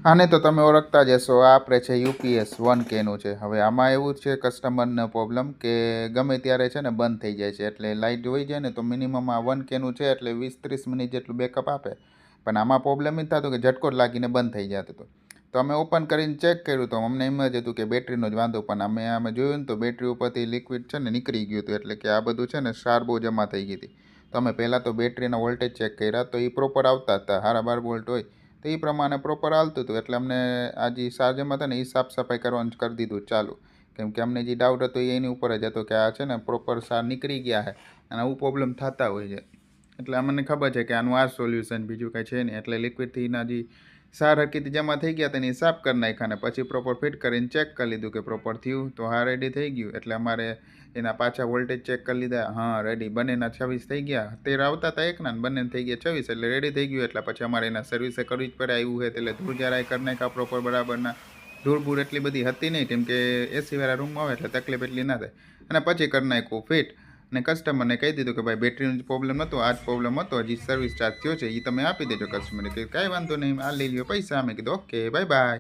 આને તો તમે ઓળખતા જ હશો. આ આપણે છે UPS 1Kનું છે. હવે આમાં એવું છે કસ્ટમરનો પ્રોબ્લેમ કે ગમે ત્યારે છે ને બંધ થઈ જાય છે. એટલે લાઇટ વહી જાય ને તો મિનિમમ આ 1Kનું છે એટલે 20-30 મિનિટ જેટલું બેકઅપ આપે. પણ આમાં પ્રોબ્લેમ એ થતો કે ઝટકો જ લાગીને બંધ થઈ જતો હતો. તો અમે ઓપન કરીને ચેક કર્યું તો અમને એમ જ હતું કે બેટરીનો જ વાંધો, પણ અમે જોયું ને તો બેટરી ઉપરથી લિક્વિડ છે ને નીકળી ગયું હતું. એટલે કે આ બધું છે ને ક્ષાર બહુ જમા થઈ ગઈ હતી. તો અમે પહેલાં તો બેટરીના વોલ્ટેજ ચેક કર્યા તો એ પ્રોપર આવતા હતા. 12.5 વોલ્ટ હોય તો એ પ્રમાણે પ્રોપર આવતું હતું. એટલે અમને આ જે ચાર્જરમાં હતા ને એ સાફ સફાઈ કરવાનું કરી દીધું ચાલુ. કેમ કે અમને જે ડાઉટ હતો એ એની ઉપર જ હતો કે આ છે ને પ્રોપર સાર નીકળી ગયા છે અને આવું પ્રોબ્લેમ થતા હોય છે. એટલે અમને ખબર છે કે આનું આ સોલ્યુશન, બીજું કંઈ છે નહીં. એટલે લિક્વિડથી એના જે સાર હકીથી જમા થઈ ગયા તેને સાફ કરી નાખ્યા ને પછી પ્રોપર ફિટ કરીને ચેક કરી લીધું કે પ્રોપર થયું. તો હા રેડી થઈ ગયું. એટલે અમારે એના પાછા વોલ્ટેજ ચેક કરી લીધા. હા રેડી, બંનેના 26 થઈ ગયા. 13 આવતા હતા એકના ને બંને થઈ ગયા 26, એટલે રેડી થઈ ગયું. એટલે પછી અમારે એના સર્વિસે કરવી જ પડે આવ્યું છે. એટલે ધૂળ જરાય કરી નાખ્યા પ્રોપર બરાબરના. ધૂળ બૂળ એટલી બધી હતી નહીં કેમ કે એસી વાળા રૂમમાં આવે એટલે તકલીફ એટલી ના થાય. અને પછી કરી નાખ્યું ફિટ અને કસ્ટમરને કહી દીધું કે ભાઈ બેટરીનો પ્રોબ્લેમ હતો, આ જ પ્રોબ્લેમ હતો, હજી સર્વિસ ચાર્જ થયો છે એ તમે આપી દેજો કસ્ટમરને. કે કાંઈ વાંધો નહીં, આ લઈ લ્યો પૈસા. અમે કીધું ઓકે બાય બાય.